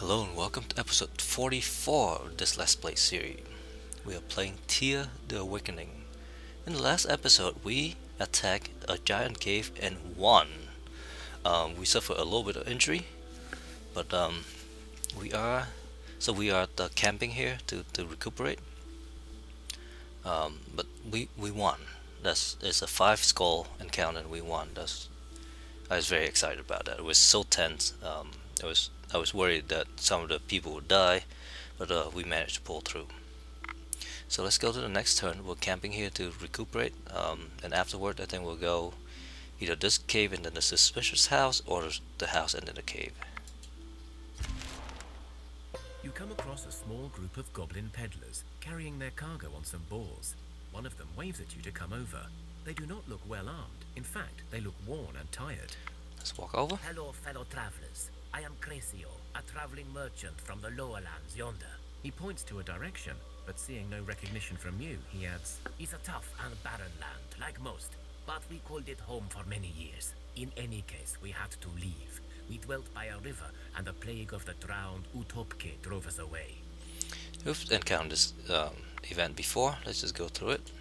Hello and welcome to episode 44 of this Let's Play series. We are playing Thea the Awakening. In the last episode, we attacked a giant cave and won. We suffered a little bit of injury, but we are we are camping here to recuperate. But we won. It's a 5 skull encounter and we won. I was very excited about that. It was so tense. I was worried that some of the people would die, but we managed to pull through. So let's go to the next turn. We're camping here to recuperate, and afterward I think we'll go either this cave and then the suspicious house, or the house and then the cave. You come across a small group of goblin peddlers carrying their cargo on some boars. One of them waves at you to come over. They do not look well armed. In fact, they look worn and tired. Let's walk over. Hello, fellow travelers. I am Crescio, a traveling merchant from the lower lands yonder. He points to a direction, but seeing no recognition from you, he adds, It's a tough and barren land, like most, but we called it home for many years. In any case, we had to leave. We dwelt by a river, and the plague of the drowned Utopke drove us away. We've encountered this event before. Let's just go through it.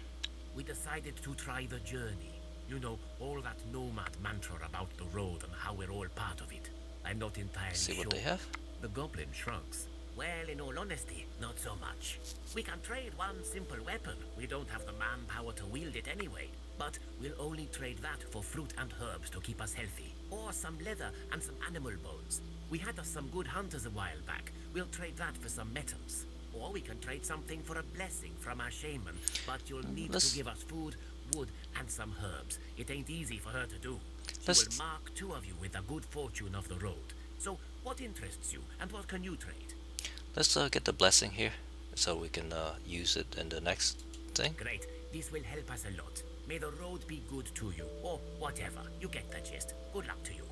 We decided to try the journey. You know, all that nomad mantra about the road and how we're all part of it. I'm not entirely See sure. what they have. the goblin shrugs. Well, in all honesty, not so much. We can trade one simple weapon. We don't have the manpower to wield it anyway. But we'll only trade that for fruit and herbs to keep us healthy. Or some leather and some animal bones. We had us some good hunters a while back. We'll trade that for some metals. Or we can trade something for a blessing from our shaman. But you'll need to give us food, wood, and some herbs. It ain't easy for her to do. She will mark 2 of you with the good fortune of the road. So, what interests you, and what can you trade? Let's get the blessing here, so we can use it in the next thing. Great. This will help us a lot. May the road be good to you, or whatever. You get the gist. Good luck to you.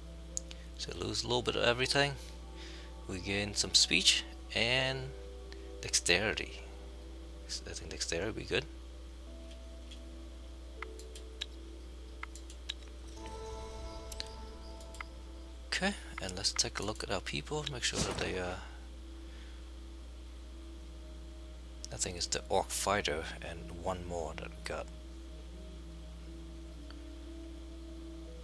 So lose a little bit of everything. We gain some speech and dexterity. I think dexterity would be good. Okay, and let's take a look at our people. Make sure that they I think it's the orc fighter and one more that we got.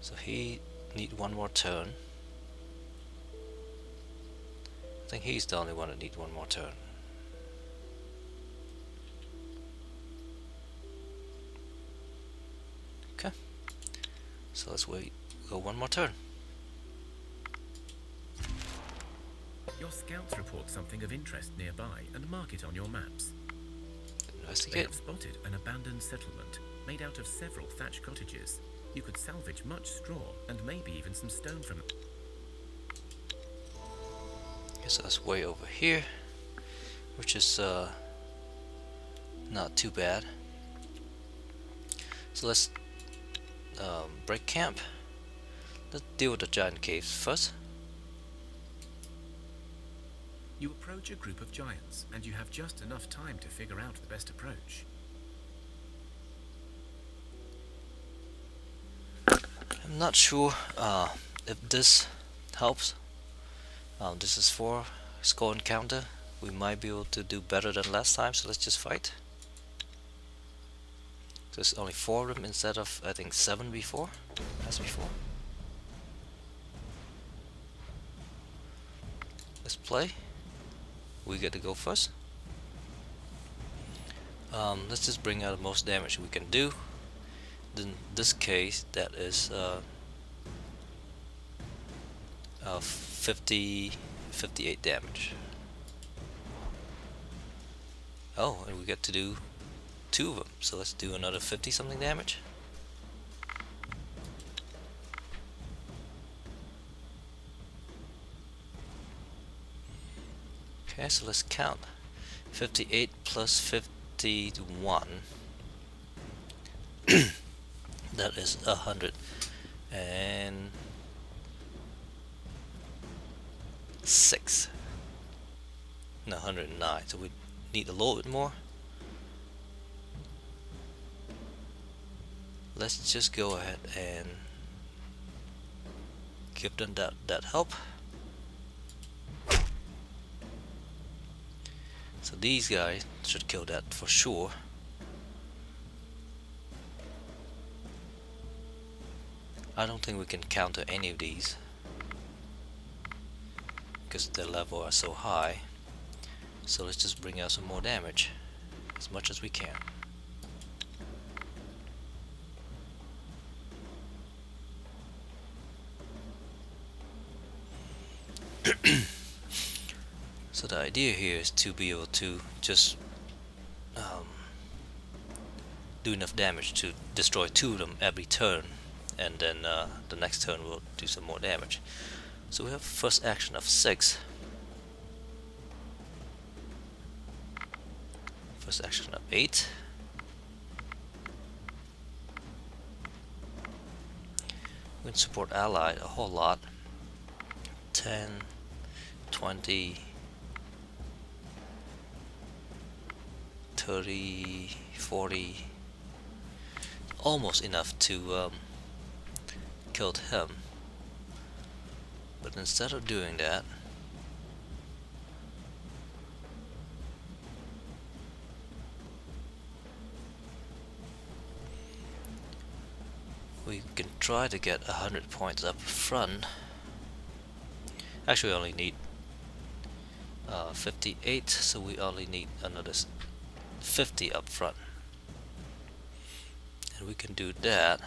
So he need one more turn. I think he's the only one that need one more turn. Okay. So let's go one more turn. Your scouts report something of interest nearby and mark it on your maps. They Investigate. have spotted an abandoned settlement made out of several thatched cottages. You could salvage much straw and maybe even some stone from it. Guess that's way over here, which is not too bad. So let's break camp. Let's deal with the giant caves first. You approach a group of giants, and you have just enough time to figure out the best approach. I'm not sure if this helps. This is 4 skull encounter. We might be able to do better than last time, so let's just fight. There's only 4 of them instead of, I think, 7 before, as before. Let's play. We get to go first. Let's just bring out the most damage we can do. In this case, that is 58 damage. Oh, and we get to do 2 of them, so let's do another 50 something damage. Okay, so let's count. 58 plus 51. That is 106. No, 109. So we need a little bit more. Let's just go ahead and give them that help. So these guys should kill that for sure. I don't think we can counter any of these because their level are so high. So let's just bring out some more damage as much as we can. So the idea here is to be able to just do enough damage to destroy 2 of them every turn, and then the next turn we'll do some more damage. So we have first action of 6, first action of 8, we can support allied a whole lot, 10, 20, 30, 40, almost enough to kill him. But instead of doing that, we can try to get 100 points up front. Actually, we only need 58, so we only need another 50 up front. And we can do that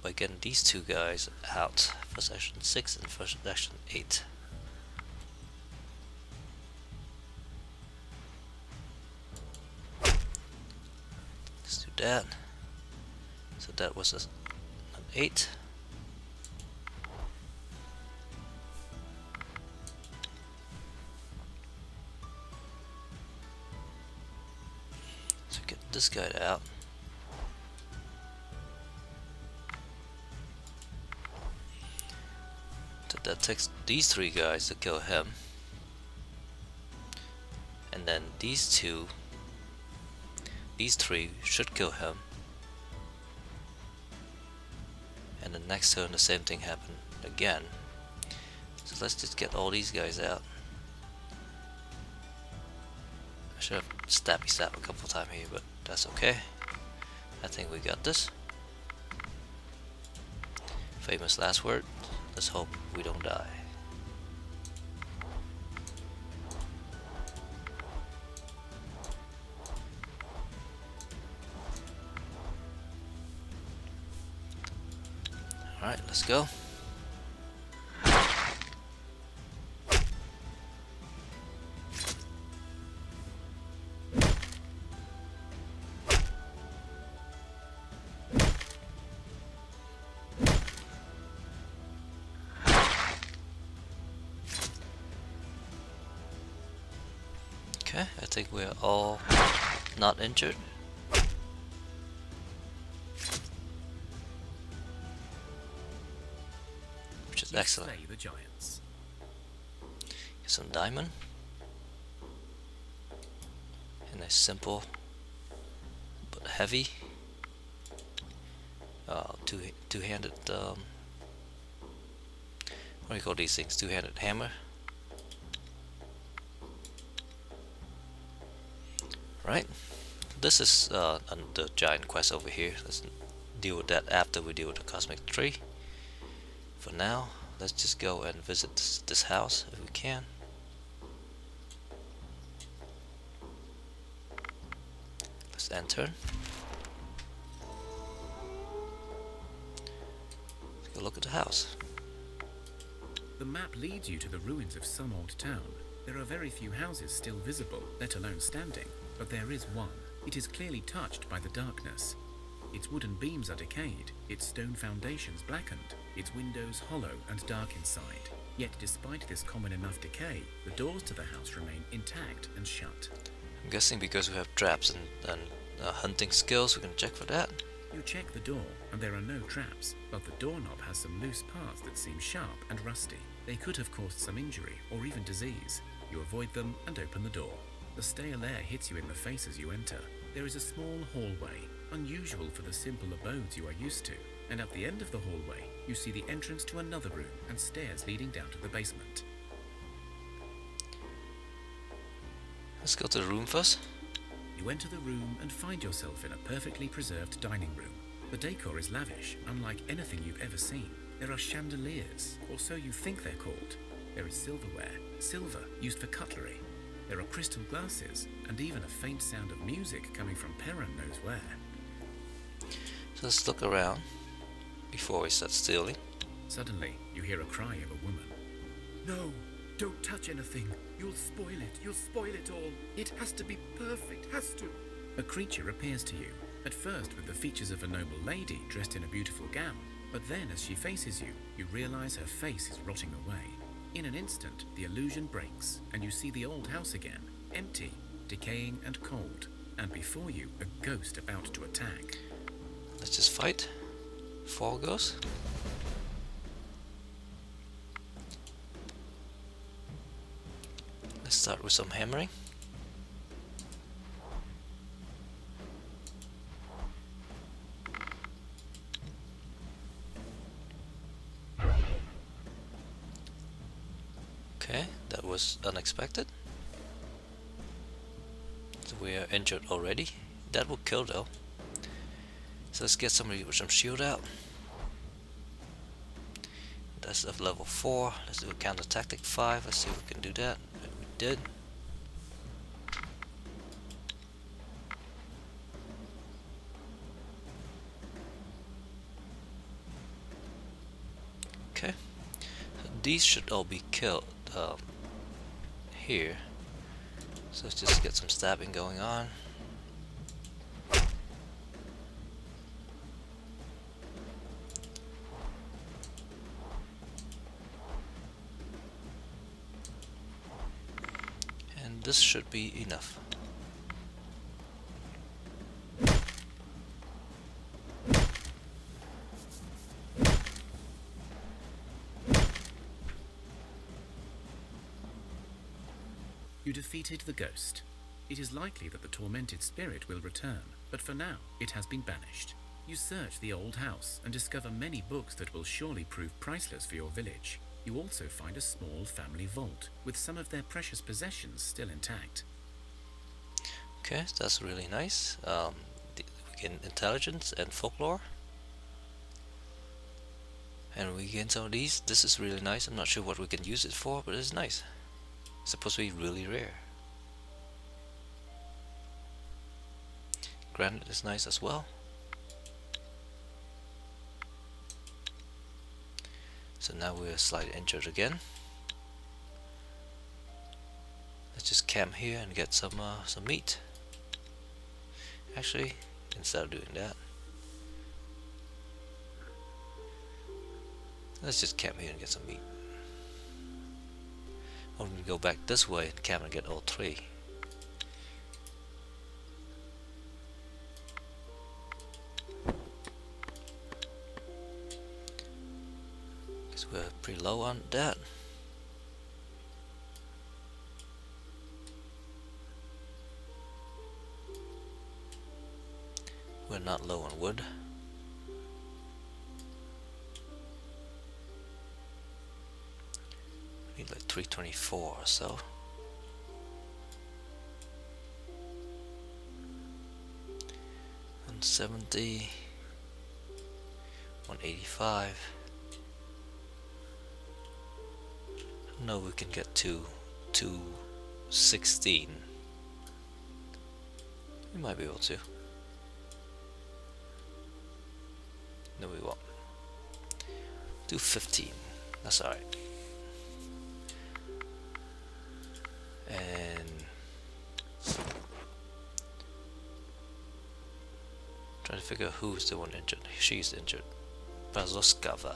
by getting these 2 guys out, first action 6 and first action 8. Let's do that. So that was an 8. So get this guy out. So that takes these 3 guys to kill him. And then these 3 should kill him. And the next turn the same thing happened again. So let's just get all these guys out. I should have stabby stab a couple times here, but that's okay. I think we got this. Famous last word. Let's hope we don't die. Alright, let's go. Okay, I think we're all not injured. Which is excellent. Slay the giants. Get some diamond. And a simple but heavy two-handed what do you call these things? Two-handed hammer. Right, this is the giant quest over here. Let's deal with that after we deal with the cosmic tree. For now, let's just go and visit this house if we can. Let's enter. Let's go look at the house. The map leads you to the ruins of some old town. There are very few houses still visible, let alone standing, but there is one. It is clearly touched by the darkness. Its wooden beams are decayed, its stone foundations blackened, its windows hollow and dark inside. Yet despite this common enough decay, the doors to the house remain intact and shut. I'm guessing because we have traps and hunting skills, we can check for that. You check the door, and there are no traps, but the doorknob has some loose parts that seem sharp and rusty. They could have caused some injury, or even disease. You avoid them and open the door. The stale air hits you in the face as you enter. There is a small hallway, unusual for the simple abodes you are used to, and at the end of the hallway, you see the entrance to another room and stairs leading down to the basement. Let's go to the room first. You enter the room and find yourself in a perfectly preserved dining room. The decor is lavish, unlike anything you've ever seen. There are chandeliers, or so you think they're called. There is silverware, silver used for cutlery. There are crystal glasses, and even a faint sound of music coming from Perrin knows where. So let's look around before we start stealing. Suddenly, you hear a cry of a woman. No, don't touch anything. You'll spoil it all. It has to be perfect, has to. A creature appears to you, at first with the features of a noble lady dressed in a beautiful gown, but then as she faces you, you realize her face is rotting away. In an instant, the illusion breaks, and you see the old house again, empty, decaying and cold, and before you, a ghost about to attack. Let's just fight. 4 goes. Let's start with some hammering. Okay, that was unexpected. So we are injured already. That will kill though. So let's get somebody with some shield out. That's of level 4. Let's do a counter tactic 5. Let's see if we can do that. And we did. Okay. So these should all be killed here. So let's just get some stabbing going on. And this should be enough. You defeated the ghost. It is likely that the tormented spirit will return, but for now, it has been banished. You search the old house and discover many books that will surely prove priceless for your village. You also find a small family vault, with some of their precious possessions still intact. Okay, that's really nice. We gain intelligence and folklore. And we gain some of these. This is really nice. I'm not sure what we can use it for, but it's nice. It's supposed to be really rare. Granite is nice as well. So now we're slightly injured again. Let's just camp here and get some meat. Actually, instead of doing that, let's just camp here and get some meat. I'm gonna go back this way and camp and get all 3. Because we're pretty low on that. We're not low on wood. We need like 324 or so. And 70, 185. No, we can get to 216. We might be able to. No, we won't. 215. That's alright. And trying to figure out who's the one injured. She's injured. Brazoskava.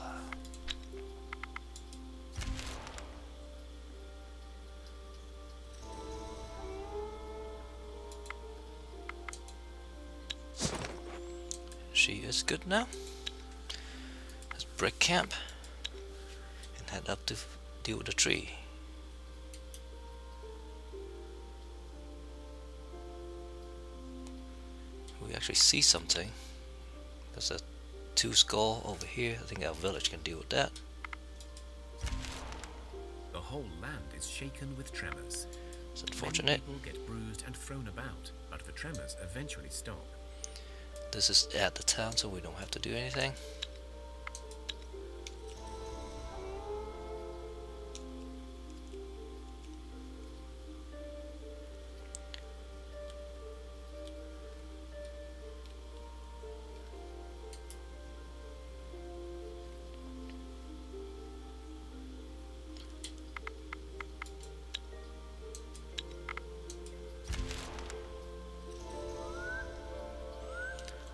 She is good now. Let's break camp and head up to deal with the tree. We actually see something. There's a 2 skull over here. I think our village can deal with that. The whole land is shaken with tremors. It's Many unfortunate. people get bruised and thrown about, but the tremors eventually stop. This is at the town, so we don't have to do anything.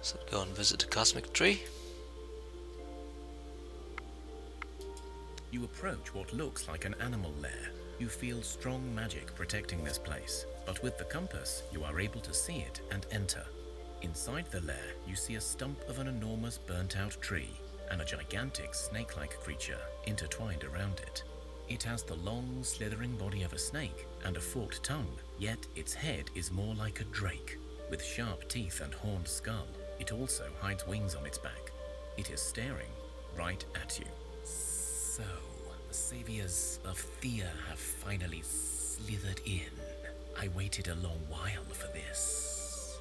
So go and visit the cosmic tree. You approach what looks like an animal lair. You feel strong magic protecting this place, but with the compass, you are able to see it and enter. Inside the lair, you see a stump of an enormous burnt-out tree and a gigantic snake-like creature intertwined around it. It has the long, slithering body of a snake and a forked tongue, yet its head is more like a drake. With sharp teeth and horned skull, it also hides wings on its back. It is staring right at you. So, the saviors of Thea have finally slithered in. I waited a long while for this.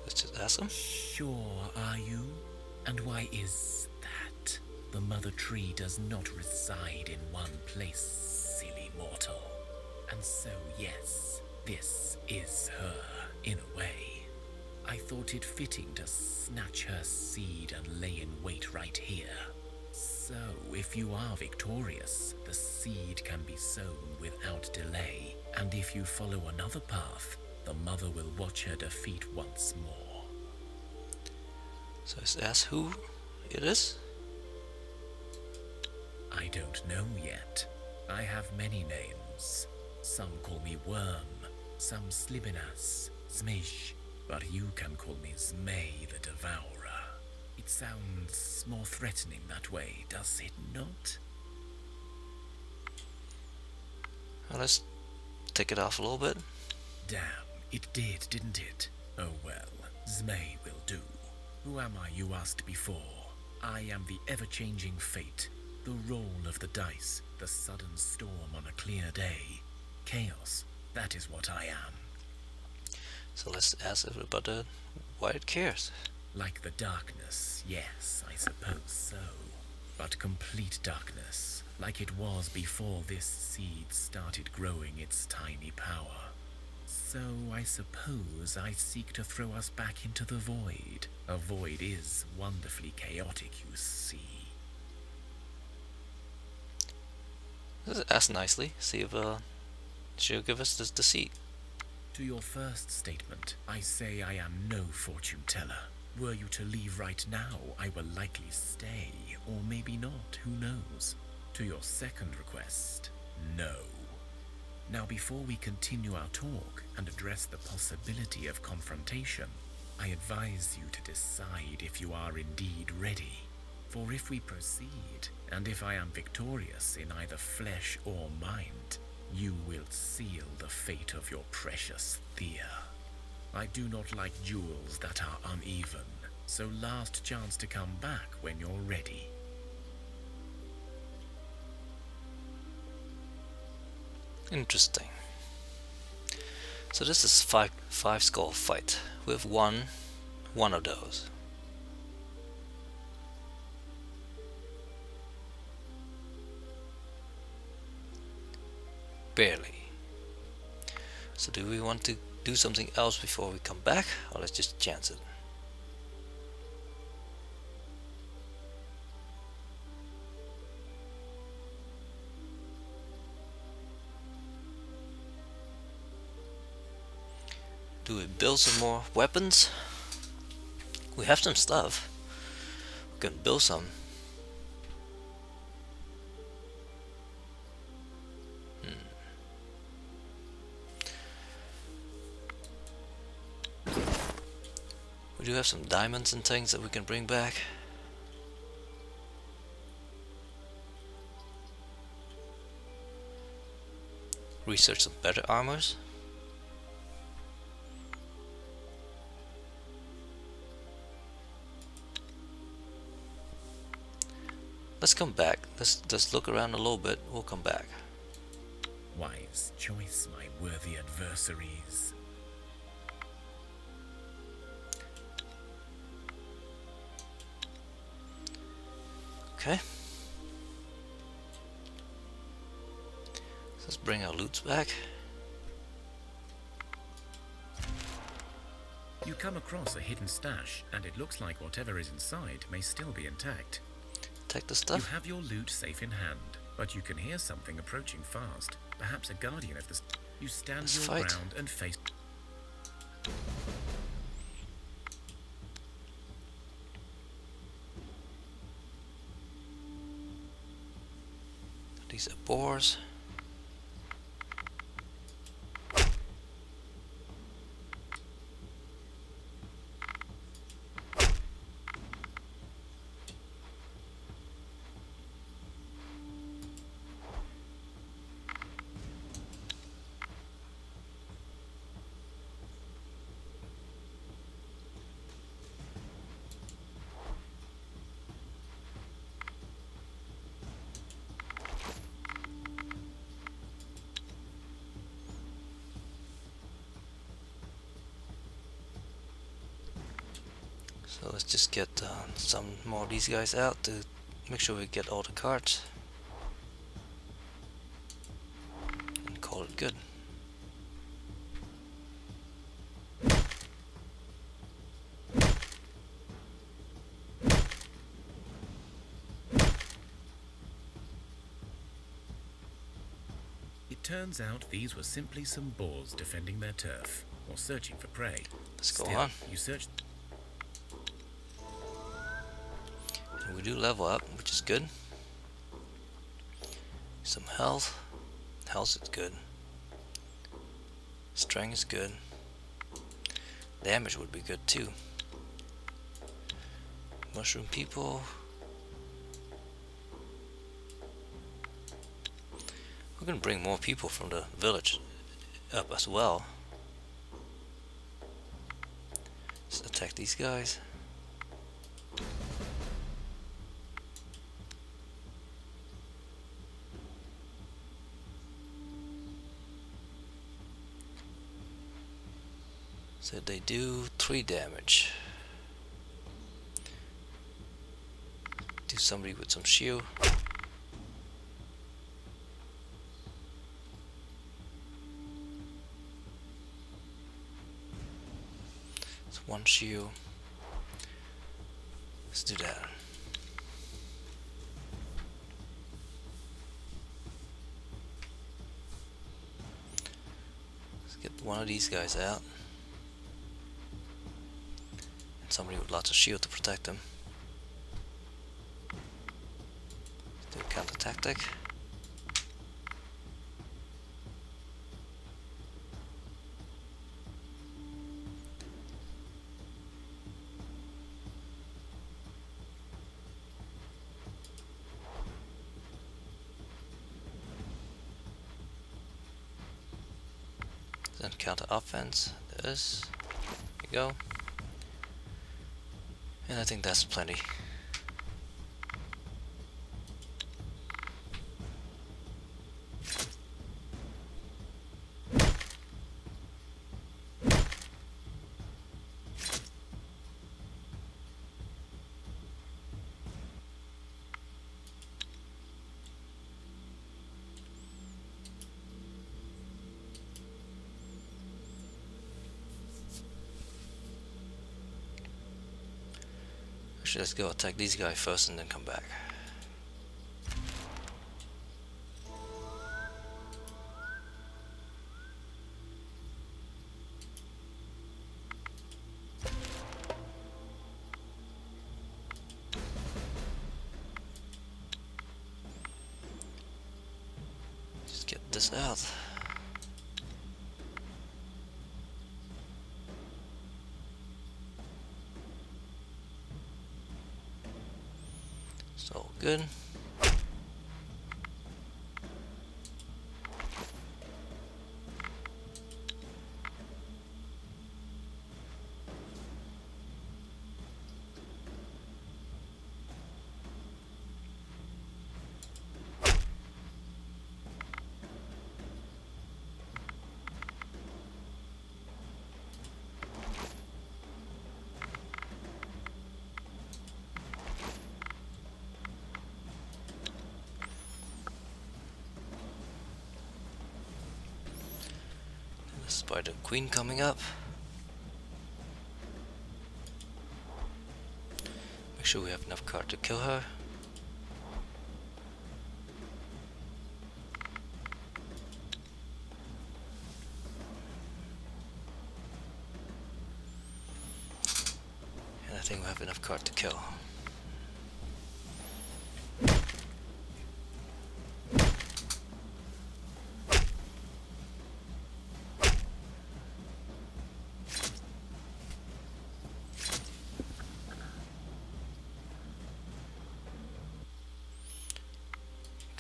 Let's just ask him. Sure are you? And why is that? The mother tree does not reside in one place, silly mortal. And so, yes, this is her, in a way. I thought it fitting to snatch her seed and lay in wait right here. So, if you are victorious, the seed can be sown without delay, and if you follow another path, the mother will watch her defeat once more. So let's ask who it is. I don't know yet. I have many names. Some call me Worm, some Slibinas, Zmish, but you can call me Zmei the Devourer. It sounds more threatening that way, does it not? Well, let's take it off a little bit. Damn, it did, didn't it? Oh well, Zmei will do. Who am I, you asked before? I am the ever-changing fate, the roll of the dice, the sudden storm on a clear day. Chaos, that is what I am. So let's ask about why it cares. Like the darkness, yes, I suppose so. But complete darkness, like it was before this seed started growing its tiny power. So I suppose I seek to throw us back into the void. A void is wonderfully chaotic, you see. Let's ask nicely, see if she'll give us the seat. To your first statement, I say I am no fortune teller. Were you to leave right now, I will likely stay, or maybe not, who knows? To your second request, no. Now before we continue our talk and address the possibility of confrontation, I advise you to decide if you are indeed ready. For if we proceed, and if I am victorious in either flesh or mind, you will seal the fate of your precious Thea. I do not like duels that are uneven, so last chance to come back when you're ready. Interesting. So this is five skull fight. We have one of those. Barely. So do we want to do something else before we come back, or let's just chance it? Do we build some more weapons? We have some stuff. We can build some. We do have some diamonds and things that we can bring back. Research some better armors. Let's come back. Let's look around a little bit. We'll come back. Wise choice, my worthy adversaries. Okay. Let's bring our loots back. You come across a hidden stash, and it looks like whatever is inside may still be intact. Take the You stuff. have your loot safe in hand, but you can hear something approaching fast. Perhaps a guardian of the... You stand Let's your fight. ground and face... These are boars. So let's just get some more of these guys out to make sure we get all the cards and call it good. It turns out these were simply some boars defending their turf, or searching for prey. Let's go Still, on. You search... And we do level up, which is good. Some health. Health is good. Strength is good. Damage would be good too. Mushroom people. We're gonna bring more people from the village up as well. Let's attack these guys. So they do 3 damage. Do somebody with some shield. It's 1 shield. Let's do that. Let's get one of these guys out. And somebody with lots of shield to protect them. Let's do a counter tactic. Then counter offense. This. There you go. And I think that's plenty. Actually, let's go attack these guys first and then come back. Just get this out. So good. Spider Queen coming up. Make sure we have enough card to kill her. And I think we have enough card to kill.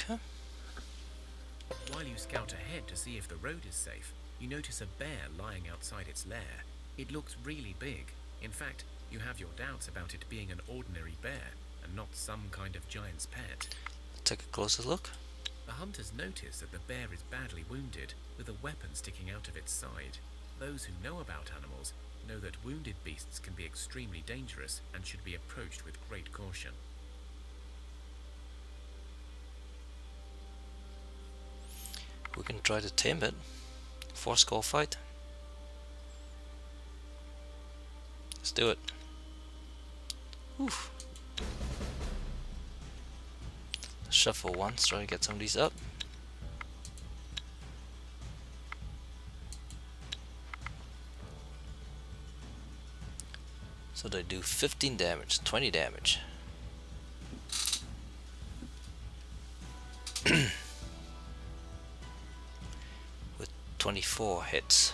Okay. While you scout ahead to see if the road is safe, you notice a bear lying outside its lair. It looks really big. In fact, you have your doubts about it being an ordinary bear and not some kind of giant's pet. Take a closer look. The hunters notice that the bear is badly wounded, with a weapon sticking out of its side. Those who know about animals know that wounded beasts can be extremely dangerous and should be approached with great caution. We can try to tame it. 4-skull fight. Let's do it. Oof. Shuffle once, try to get some of these up. So they do 15 damage, 20 damage. With 24 hits.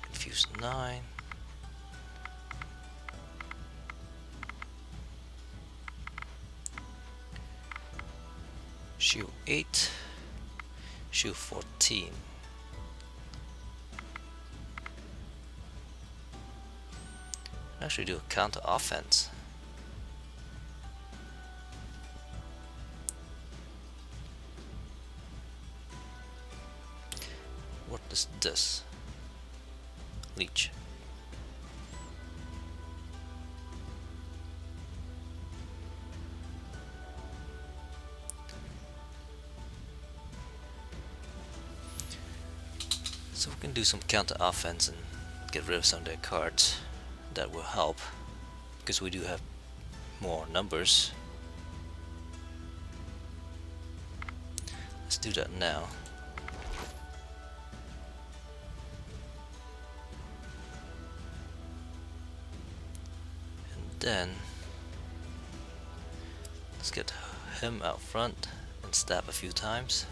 Infused 9. Shield 8. Shield 14. Actually do a counter offense. What is this? Leech. So we can do some counter offense and get rid of some of their cards. That will help because we do have more numbers. Let's do that now. And then let's get him out front and stab a few times.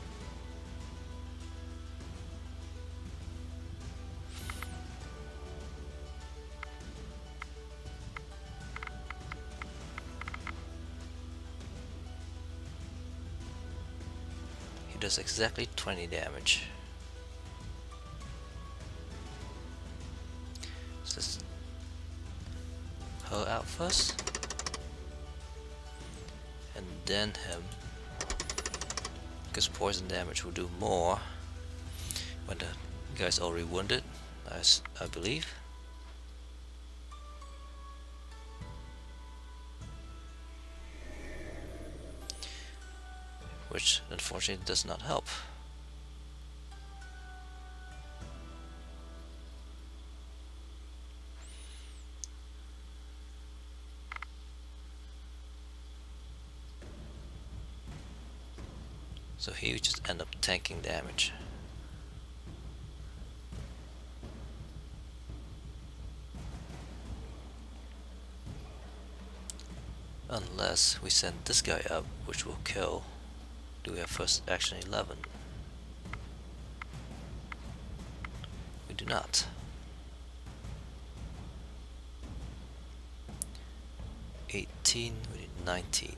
He does exactly 20 damage. So let's her out first. And then him. Because poison damage will do more when the guy's already wounded, as I believe. Which unfortunately does not help. So he would just end up tanking damage. Unless we send this guy up, which will kill. Do we have first action 11? We do not. We need 19.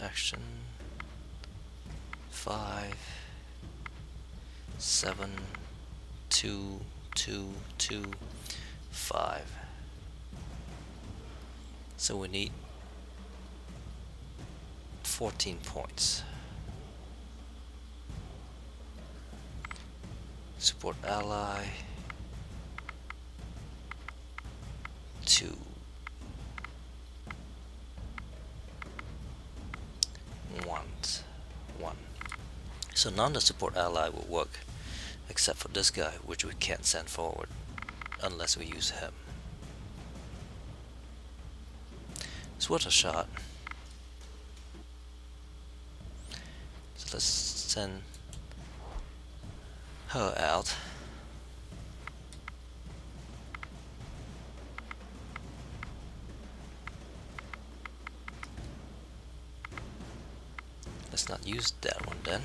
Action 5, 7, 2, 2, 2, 5. So we need 14 points. Support ally. 2. 1. 1. So none of the support ally will work except for this guy, which we can't send forward unless we use him. It's worth a shot. So let's send her out. Let's not use that one then.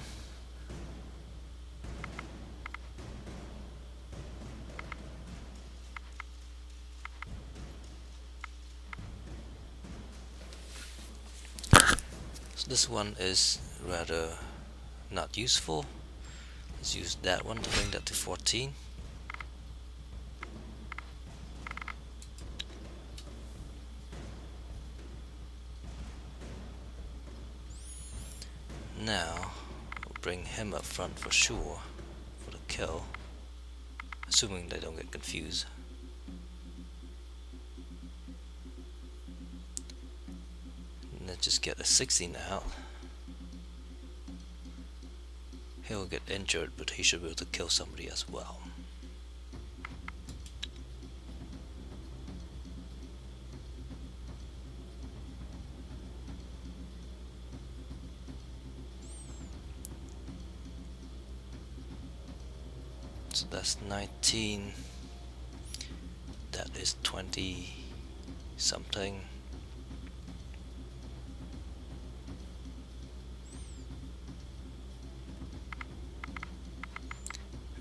So this one is rather not useful. Let's use that one to bring that to 14. Now we'll bring him up front for sure for the kill, assuming they don't get confused. And let's just get a 16 out. He'll get injured, but he should be able to kill somebody as well. So that's 19. That is 20 something.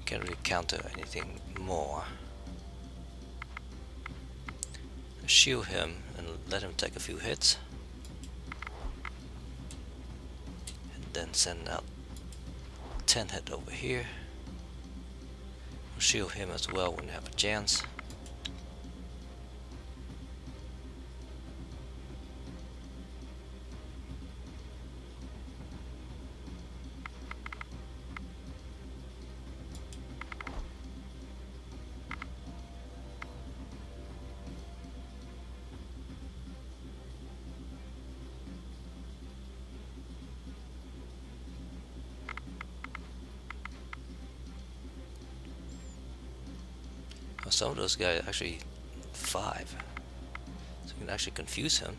Can't really counter anything more. Shield him and let him take a few hits, and then send out 10 hit over here. We'll shield him as well when you have a chance. Some of those guys actually 5, so you can actually confuse him.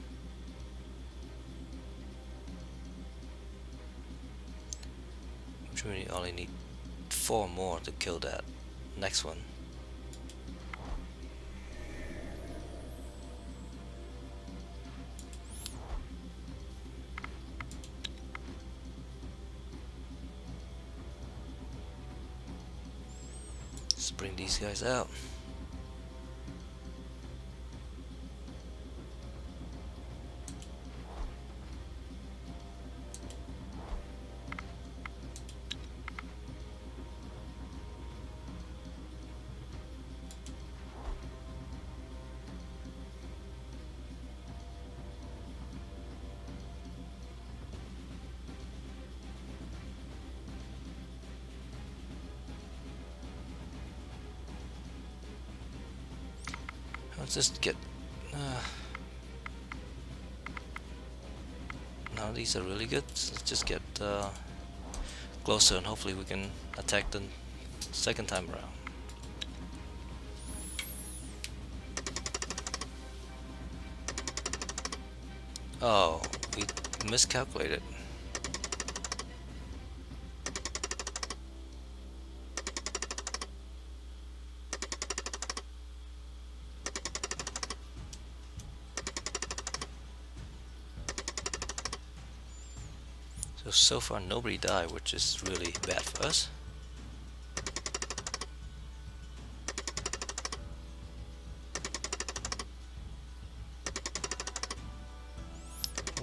Which we only need 4 more to kill that next one. Let's bring these guys out. Let's just get now these are really good, so let's just get closer and hopefully we can attack them second time around. Oh, we miscalculated. So far nobody died, which is really bad for us.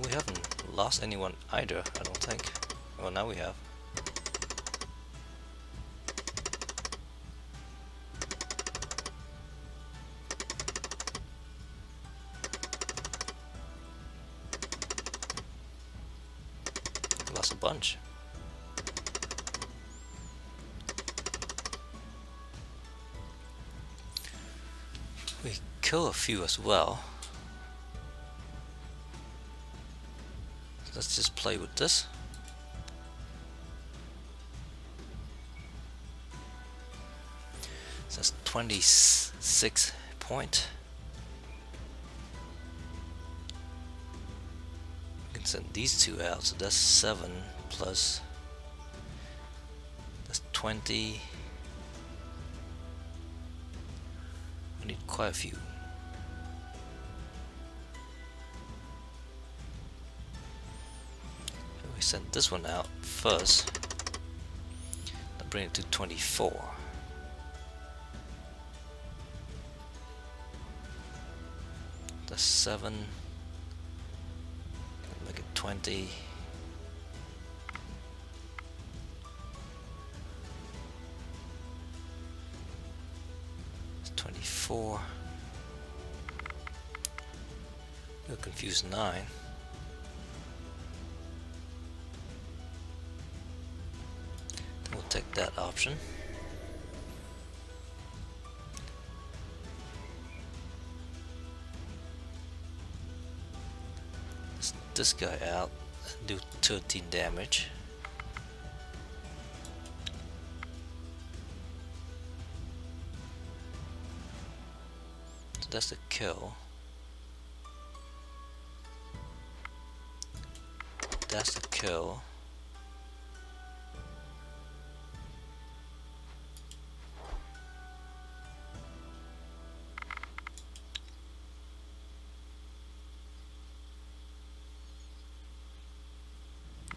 We haven't lost anyone either, I don't think. Well, now we have. Lost a bunch. kill a few as well. Let's just play with this. So that's 26 point. We can send these two out, so that's 7 plus, that's 20. We need quite a few. So we send this one out first. I'll bring it to 24. That's 7. Make it 20. It's 24. We'll confuse 9. Then we'll take that option. This guy out and do 13 damage. So that's the kill. That's the kill.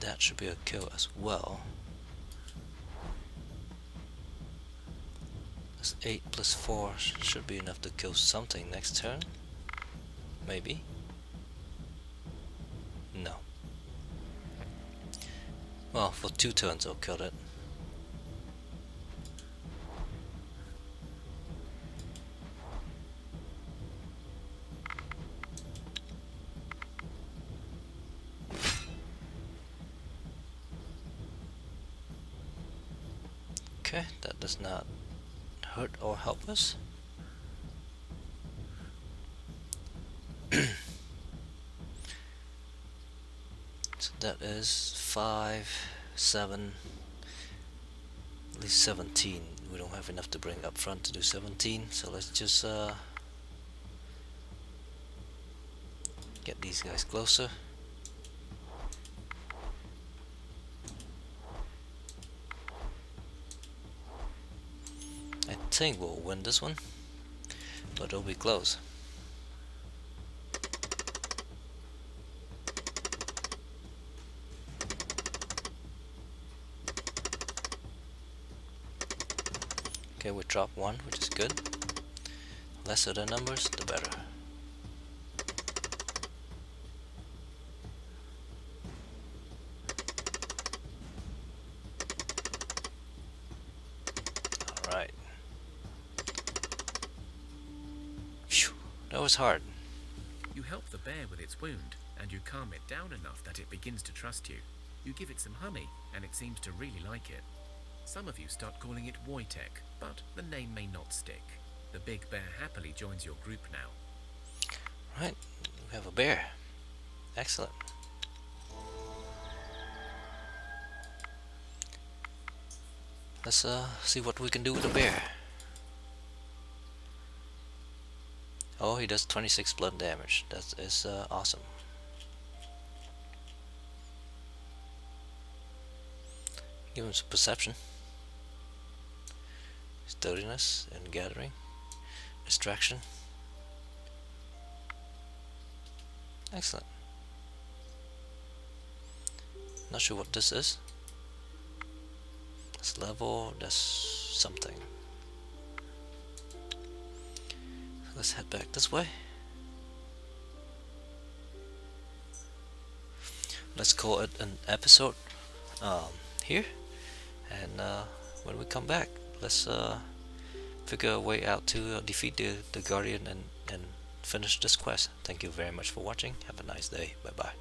That should be a kill as well. That's 8 plus 4 should be enough to kill something next turn. Maybe. No. Well, for 2 turns I'll kill it. Okay, that does not hurt or help us. So that is 5, 7, at least 17. We don't have enough to bring up front to do 17, so let's just get these guys closer. I think we'll win this one, but it'll be close. Okay, we drop 1, which is good. Lesser the numbers, the better. Alright. Phew, that was hard. You help the bear with its wound, and you calm it down enough that it begins to trust you. You give it some honey, and it seems to really like it. Some of you start calling it Woytek, but the name may not stick. The big bear happily joins your group now. Right, we have a bear. Excellent. Let's see what we can do with a bear. Oh, he does 26 blood damage. That is awesome. Give him some perception, sturdiness and gathering, distraction. Excellent. Not sure what this is. That's level, that's something. Let's head back this way. Let's call it an episode here, and when we come back, let's figure a way out to defeat the Guardian and finish this quest. Thank you very much for watching. Have a nice day. Bye bye.